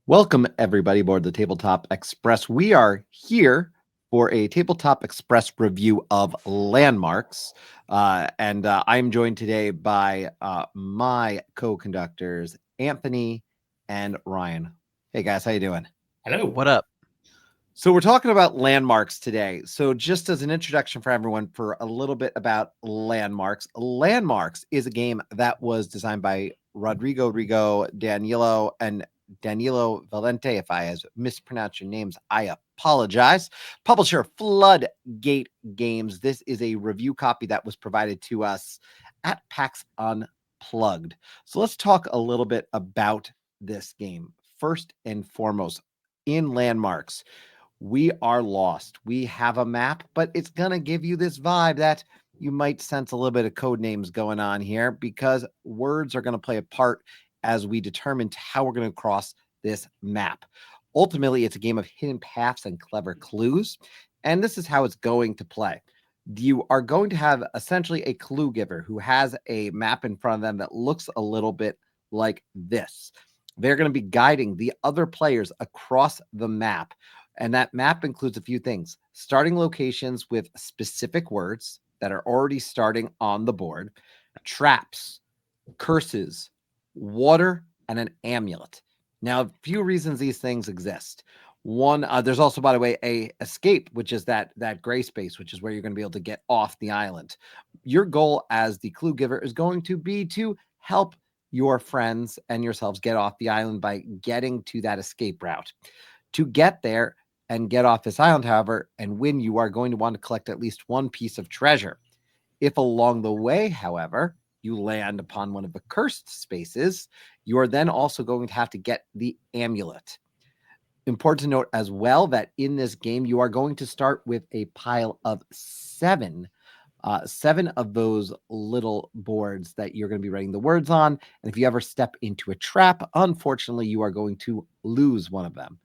Welcome, everybody, aboard the Tabletop Express. We are here for a Tabletop Express review of Landmarks. And I'm joined today by my co-conductors, Anthony and Ryan. Hey, guys, how you doing? Hello. What up? So we're talking about landmarks today. So just as an introduction for everyone for a little bit about landmarks. Landmarks is a game that was designed by Rodrigo Rego, Danilo Valente. If I has mispronounced your names, I apologize. Publisher Floodgate Games. This is a review copy that was provided to us at PAX Unplugged. So let's talk a little bit about this game. First and foremost, in landmarks, we are lost. We have a map, but it's going to give you this vibe that you might sense a little bit of code names going on here because words are going to play a part as we determine how we're going to cross this map. Ultimately, it's a game of hidden paths and clever clues, and this is how it's going to play. You are going to have essentially a clue giver who has a map in front of them that looks a little bit like this. They're going to be guiding the other players across the map, and that map includes a few things: starting locations with specific words that are already starting on the board, traps, curses, water, and an amulet. Now, a few reasons these things exist. One, there's also, by the way, a escape, which is that gray space, which is where you're going to be able to get off the island. Your goal as the clue giver is going to be to help your friends and yourselves get off the island by getting to that escape route. To get there and get off this island, however, and win, you are going to want to collect at least one piece of treasure. If along the way, however, you land upon one of the cursed spaces, you are then also going to have to get the amulet. Important to note as well that in this game, you are going to start with a pile of seven of those little boards that you're going to be writing the words on. And if you ever step into a trap, unfortunately, you are going to lose one of them.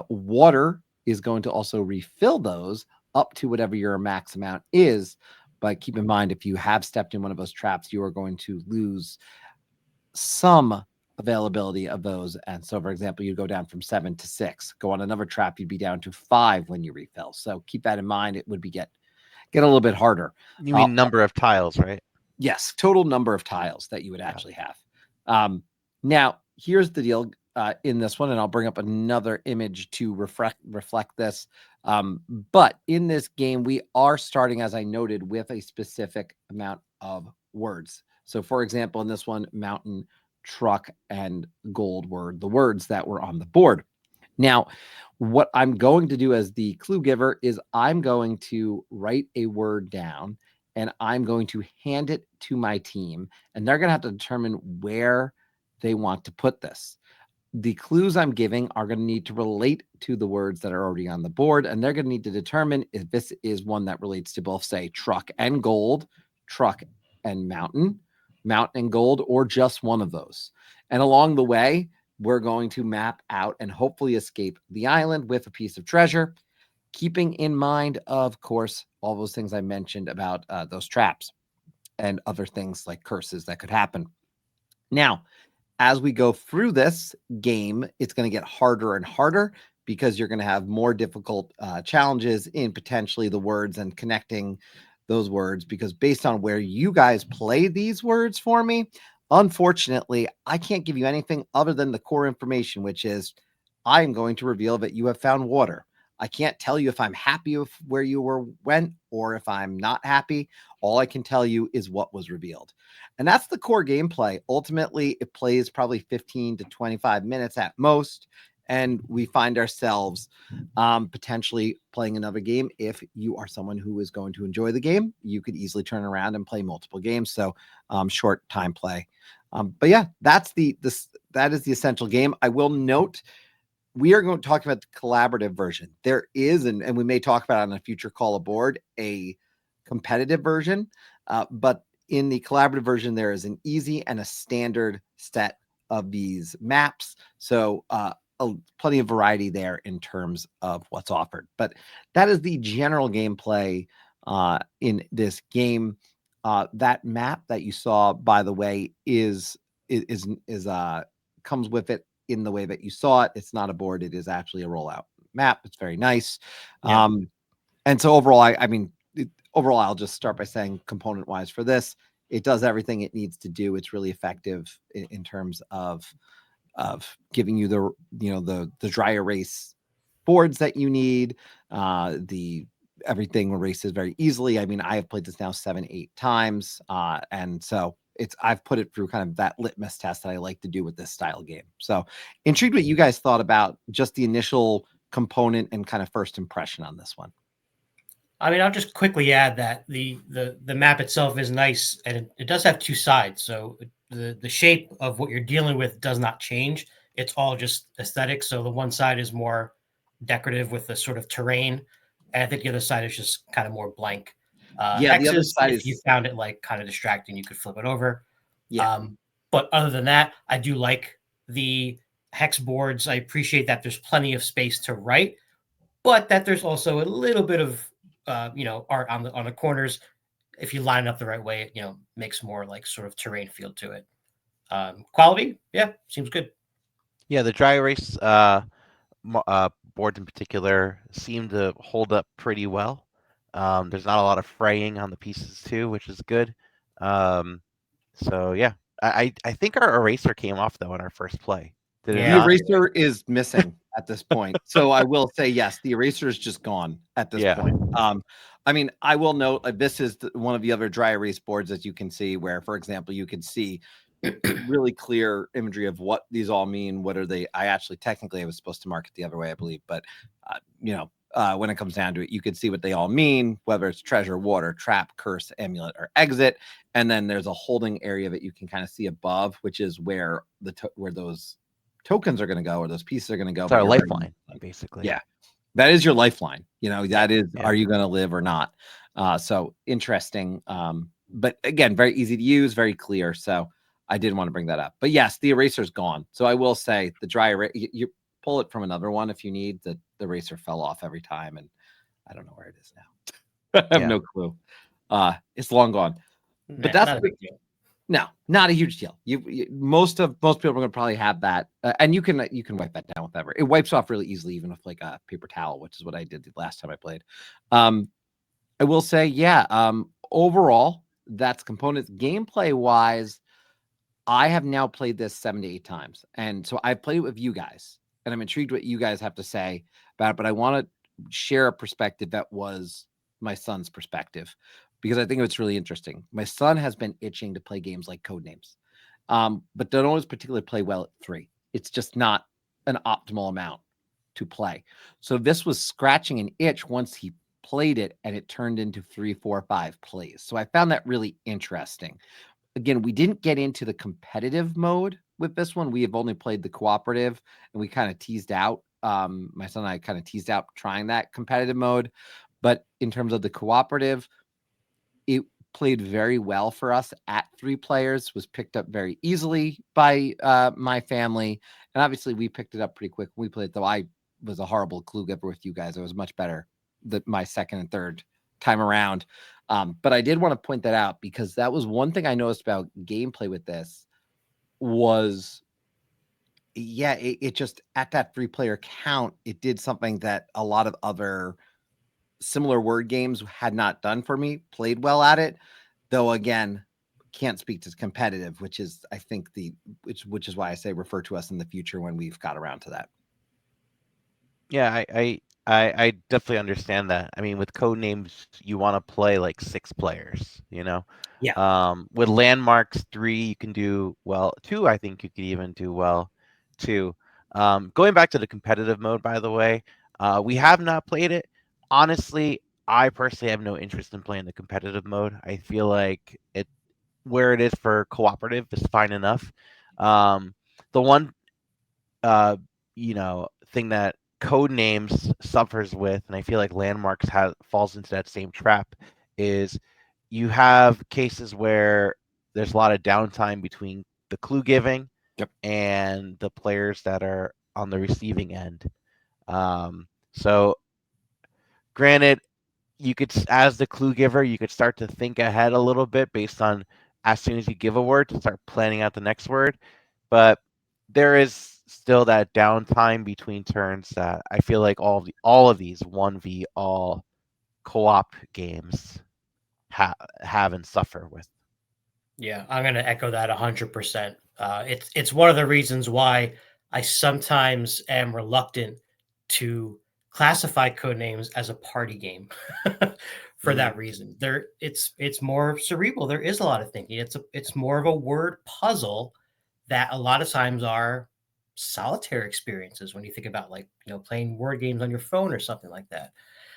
Water is going to also refill those up to whatever your max amount is. But keep in mind, if you have stepped in one of those traps, you are going to lose some availability of those. And so, for example, you go down from 7 to 6. Go on another trap, you'd be down to 5 when you refill. So keep that in mind. It would be get a little bit harder. You mean number of tiles, right? Yes, total number of tiles that you would actually have. Now, here's the deal in this one, and I'll bring up another image to reflect this. But in this game, we are starting, as I noted, with a specific amount of words. So, for example, in this one, mountain, truck, and gold were the words that were on the board. Now, what I'm going to do as the clue giver is I'm going to write a word down and I'm going to hand it to my team, and they're going to have to determine where they want to put this. The clues I'm giving are going to need to relate to the words that are already on the board, and they're going to need to determine if this is one that relates to both, say, truck and gold, truck and mountain, mountain and gold, or just one of those. And along the way, we're going to map out and hopefully escape the island with a piece of treasure, keeping in mind, of course, all those things I mentioned about those traps and other things like curses that could happen. Now, as we go through this game, it's going to get harder and harder because you're going to have more difficult challenges in potentially the words and connecting those words, because based on where you guys play these words for me, unfortunately, I can't give you anything other than the core information, which is I am going to reveal that you have found water. I can't tell you if I'm happy with where you went or if I'm not happy. All I can tell you is what was revealed. And that's the core gameplay. Ultimately, it plays probably 15 to 25 minutes at most. And we find ourselves potentially playing another game. If you are someone who is going to enjoy the game, you could easily turn around and play multiple games. So short time play. But yeah, that is the essential game. I will note we are going to talk about the collaborative version. There is, and we may talk about it on a future call aboard, a competitive version. But in the collaborative version, there is an easy and a standard set of these maps. So plenty of variety there in terms of what's offered. But that is the general gameplay in this game. That map that you saw, by the way, is comes with it in the way that you saw it. It's not a board; it is actually a rollout map. It's very nice. Yeah. And so overall, I mean, overall, I'll just start by saying component wise for this, it does everything it needs to do. It's really effective in terms of giving you the the dry erase boards that you need. The everything erases very easily. I mean, I have played this now 7-8 times, and so I've put it through kind of that litmus test that I like to do with this style game. So intrigued what you guys thought about just the initial component and kind of first impression on this one. I mean, I'll just quickly add that the map itself is nice, and it does have two sides. So the shape of what you're dealing with does not change. It's all just aesthetic. So the one side is more decorative with the sort of terrain, and I think the other side is just kind of more blank. Yeah, the other X's, side if you is found it like kind of distracting, you could flip it over. yeah. But other than that, I do like the hex boards. I appreciate that there's plenty of space to write, but that there's also a little bit of art on the corners. If you line it up the right way, it makes more like sort of terrain feel to it. Quality, yeah, seems good. Yeah, the dry erase boards in particular seem to hold up pretty well. There's not a lot of fraying on the pieces too, which is good. Um, so yeah, I think our eraser came off though in our first play. Did it The Yeah. not? eraser is missing at this point. So I will say, yes, the eraser is just gone at this Yeah. point. I mean, I will note this is one of the other dry erase boards, as you can see, where, for example, you can see really clear imagery of what these all mean. What are they? I was supposed to mark it the other way, I believe, but when it comes down to it, you can see what they all mean, whether it's treasure, water, trap, curse, amulet, or exit. And then there's a holding area that you can kind of see above, which is where where those tokens are going to go, or those pieces are going to go. It's But our you're already, lifeline, basically. yeah, that is your lifeline. That is, Yeah. are you going to live or not? So interesting. But again, very easy to use, very clear. So I did want to bring that up. But yes, the eraser's gone. So I will say the dry erase, you pull it from another one if you need. The eraser fell off every time, and I don't know where it is now. I have no clue. It's long gone. But that's not a big deal. no, not a huge deal. Most people are going to probably have that, and you can wipe that down with whatever. It wipes off really easily, even with like a paper towel, which is what I did the last time I played. I will say, yeah. Overall, that's components. Gameplay wise, I have now played this 7-8 times, and so I've played it with you guys, and I'm intrigued what you guys have to say about it. But I want to share a perspective that was my son's perspective, because I think it's really interesting. My son has been itching to play games like Codenames, but don't always particularly play well at 3. It's just not an optimal amount to play. So this was scratching an itch once he played it, and it turned into 3, 4, 5 plays. So I found that really interesting. Again, we didn't get into the competitive mode with this one. We have only played the cooperative, and we kind of teased out. My son and I kind of teased out trying that competitive mode. But in terms of the cooperative, it played very well for us at 3 players, was picked up very easily by my family. And obviously we picked it up pretty quick when we played it, though I was a horrible clue giver with you guys. I was much better my second and third time around. But I did want to point that out, because that was one thing I noticed about gameplay with this was, yeah, it just at that 3-player count, it did something that a lot of other similar word games had not done for me. Played well at it, though. Again, can't speak to competitive, which is, I think, which is why I say refer to us in the future when we've got around to that. Yeah, I definitely understand that. I mean, with code names, you want to play like 6 players, you know? Yeah. With landmarks, 3 you can do well. 2, I think you could even do well too. Going back to the competitive mode, by the way, we have not played it. Honestly, I personally have no interest in playing the competitive mode. I feel like where it is for cooperative is fine enough. The one thing that code names suffers with, and I feel like landmarks falls into that same trap, is you have cases where there's a lot of downtime between the clue giving and the players that are on the receiving end. So granted, you could, as the clue giver, you could start to think ahead a little bit based on, as soon as you give a word, to start planning out the next word. But there is still that downtime between turns that I feel like all of these 1v all co-op games have and suffer with. Yeah, I'm going to echo that 100%. It's one of the reasons why I sometimes am reluctant to classify Codenames as a party game for that reason. It's more cerebral. There is a lot of thinking. It's more of a word puzzle that a lot of times are solitaire experiences when you think about, like, playing word games on your phone or something like that.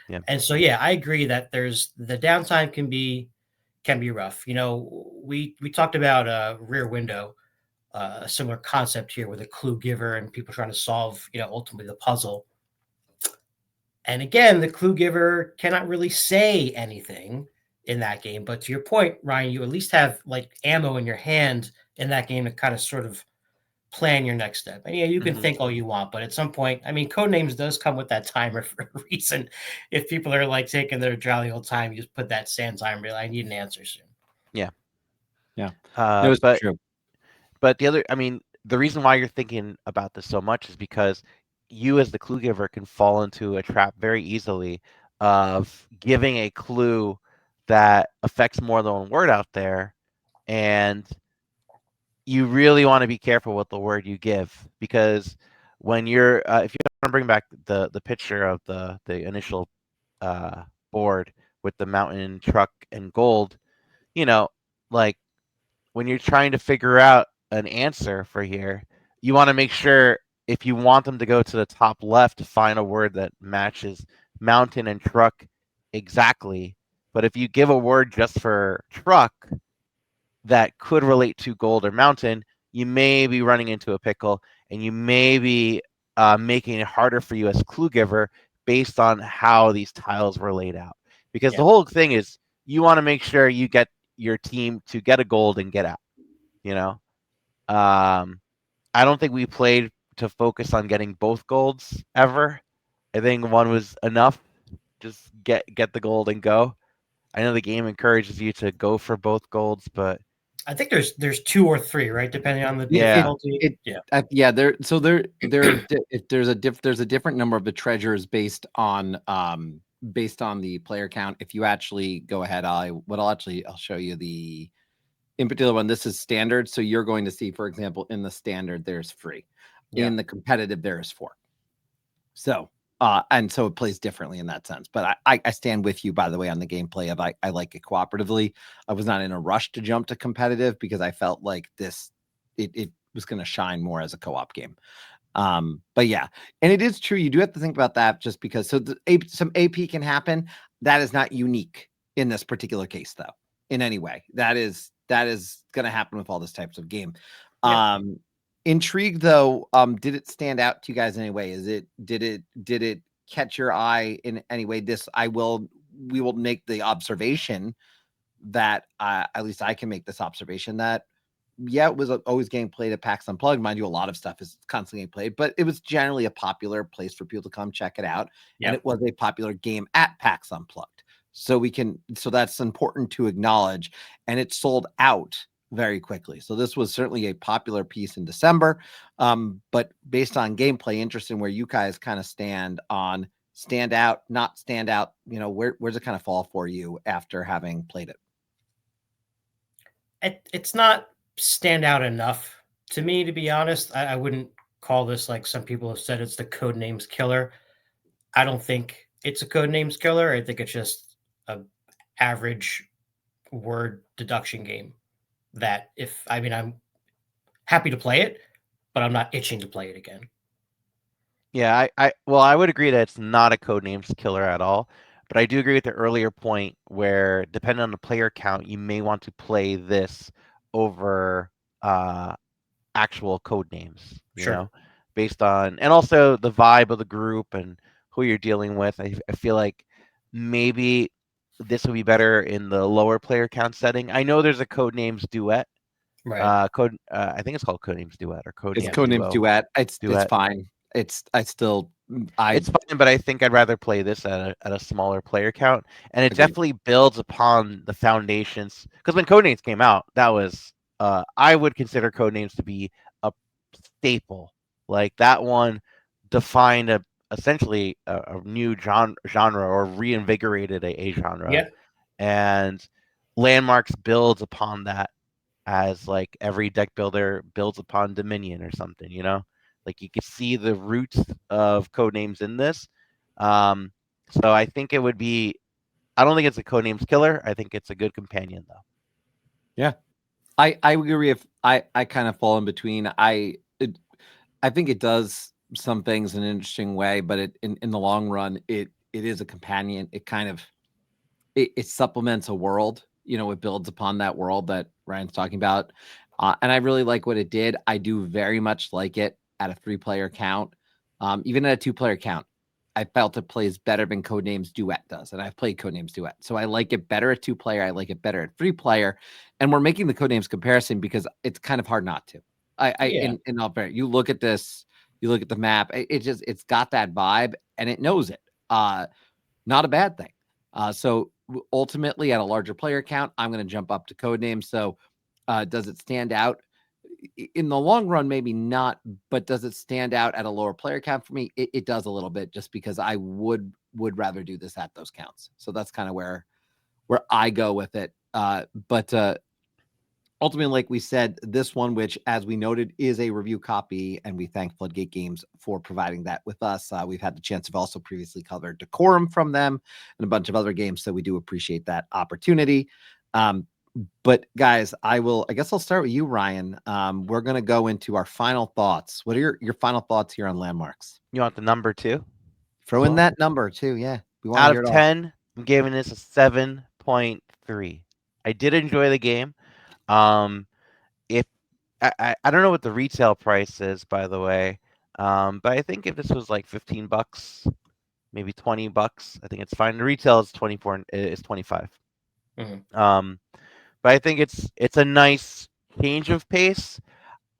Yeah. And so, yeah, I agree that there's the downtime can be rough. We talked about Rear Window, a similar concept here with a clue giver and people trying to solve, ultimately the puzzle. And again, the clue giver cannot really say anything in that game. But to your point, Ryan, you at least have like ammo in your hand in that game to kind of sort of plan your next step. And yeah, you can think all you want, but at some point, I mean, Codenames does come with that timer for a reason. If people are like taking their jolly old time, you just put that sand timer. I need an answer soon. Yeah. Yeah. No, it's true. But the reason why you're thinking about this so much is because you, as the clue giver, can fall into a trap very easily of giving a clue that affects more than one word out there, and you really want to be careful with the word you give, because when you're if you want to bring back the picture of the initial board with the mountain, truck, and gold, like when you're trying to figure out an answer for here, you want to make sure, if you want them to go to the top left, to find a word that matches mountain and truck exactly. But if you give a word just for truck that could relate to gold or mountain, you may be running into a pickle, and you may be making it harder for you as clue giver based on how these tiles were laid out. Because the whole thing is, you want to make sure you get your team to get a gold and get out. I don't think we played to focus on getting both golds ever. I think one was enough. Just get the gold and go. I know the game encourages you to go for both golds, but I think there's 2 or 3, right? Depending on the Yeah. difficulty. There's a different number of the treasures based on the player count. If you actually go ahead, I'll show you the in particular one. This is standard, so you're going to see, for example, in the standard there's free. In the competitive there is 4. So and so it plays differently in that sense. But I stand with you, by the way, on the gameplay of I like it cooperatively. I was not in a rush to jump to competitive because I felt like it was going to shine more as a co-op game. But yeah, and it is true. You do have to think about that, just because some AP can happen. That is not unique in this particular case, though, in any way. That is going to happen with all this types of game. Intrigued though, did it stand out to you guys in any way? Did it catch your eye in any way? We will make the observation that at least I can make this observation that it was always getting played at PAX Unplugged. Mind you, a lot of stuff is constantly getting played, but it was generally a popular place for people to come check it out. And it was a popular game at PAX Unplugged. So that's important to acknowledge. And it sold out very quickly. So this was certainly a popular piece in December. But based on gameplay, interesting where you guys kind of stand out, not stand out, where's it kind of fall for you after having played it? It's not stand out enough to me, to be honest. I wouldn't call this, like some people have said, it's the Codenames killer. I don't think it's a Codenames killer. I think it's just a average word deduction game that I'm happy to play it, but I'm not itching to play it again. Yeah, I would agree that it's not a Codenames killer at all, but I do agree with the earlier point where, depending on the player count, you may want to play this over actual Codenames, based on, and also the vibe of the group and who you're dealing with. I feel like maybe this would be better in the lower player count setting. I know there's a Codenames duet. Right. I think it's called Codenames Duet or Codenames It's Codenames Duet. It's fine. It's fine, but I think I'd rather play this at a smaller player count, and it definitely builds upon the foundations. Because when Codenames came out, that was I would consider Codenames to be a staple Like that one defined essentially a new genre or reinvigorated a genre. Yeah. And Landmarks builds upon that as like every deck builder builds upon Dominion or something, you know? Like you could see the roots of Codenames in this. So I think it would be, I don't think it's a Codenames killer. I think it's a good companion though. Yeah. I agree. If I kind of fall in between. I think it does some things in an interesting way, but in the long run, it is a companion. It kind of it supplements a world. It builds upon that world that Ryan's talking about, and I really like what it did. I do very much like it at a 3-player count, even at a 2-player count. I felt it plays better than Codenames Duet does, and I've played Codenames Duet, so I like it better at 2-player. I like it better at 3-player, and we're making the Codenames comparison because it's kind of hard not to. Yeah. In all fair, you look at this, you look at the map, it's got that vibe, and it knows it. Not a bad thing. So ultimately, at a larger player count, I'm going to jump up to Codenames. So does it stand out? In the long run, maybe not, but does it stand out at a lower player count for me? It does a little bit, just because I would rather do this at those counts. So that's kind of where I go with it. But ultimately, like we said, this one, which as we noted is a review copy, and we thank Floodgate Games for providing that with us. We've had the chance of also previously covered Decorum from them and a bunch of other games, so we do appreciate that opportunity. But guys, I guess I'll start with you, Ryan. We're going to go into our final thoughts. What are your final thoughts here on Landmarks? You want the number 2? Throw in that number too. Yeah. We want to Out hear of it all. 10, I'm giving this a 7.3. I did enjoy the game. If I don't know what the retail price is, by the way, but I think if this was like $15, maybe $20, I think it's fine. The retail is 24, is 25. Mhm. But I think it's a nice change of pace.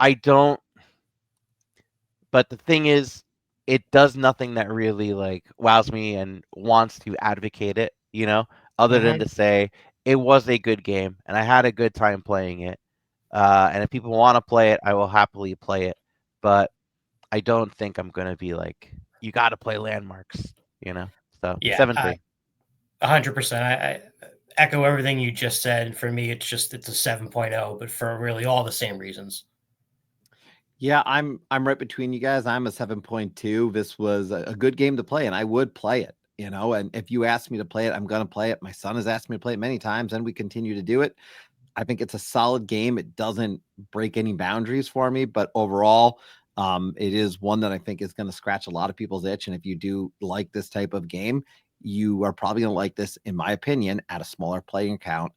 I don't, but the thing is, it does nothing that really like wows me and wants to advocate it, other than Mhm. to say it was a good game and I had a good time playing it. And if people want to play it, I will happily play it. But I don't think I'm gonna be like, you got to play Landmarks. So Yeah. 7.3. 100%. I echo everything you just said. For me, it's a 7.0, but for really all the same reasons. Yeah, I'm right between you guys. I'm a 7.2. This was a good game to play, and I would play it, and if you ask me to play it, I'm going to play it. My son has asked me to play it many times, and we continue to do it. I think it's a solid game. It doesn't break any boundaries for me, but overall, it is one that I think is going to scratch a lot of people's itch. And if you do like this type of game, you are probably going to like this, in my opinion, at a smaller playing count,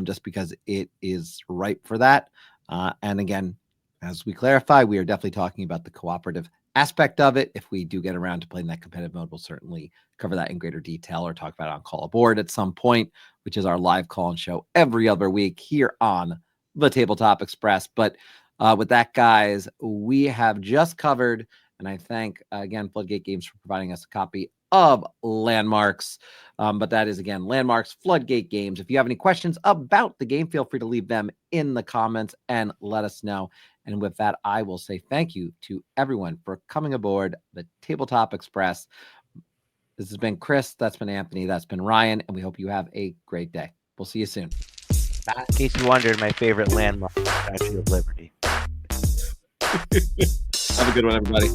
just because it is ripe for that. And again, as we clarify, we are definitely talking about the cooperative aspect of it. If we do get around to playing that competitive mode, we'll certainly cover that in greater detail or talk about it on Call Aboard at some point, which is our live call-in show every other week here on the Tabletop Express. But with that, guys, we have just covered, and I thank, again, Floodgate Games for providing us a copy of Landmarks. But that is, again, Landmarks, Floodgate Games. If you have any questions about the game, feel free to leave them in the comments and let us know. And with that, I will say thank you to everyone for coming aboard the Tabletop Express. This has been Chris. That's been Anthony. That's been Ryan. And we hope you have a great day. We'll see you soon. In case you wondered, my favorite landmark is Statue of Liberty. Have a good one, everybody.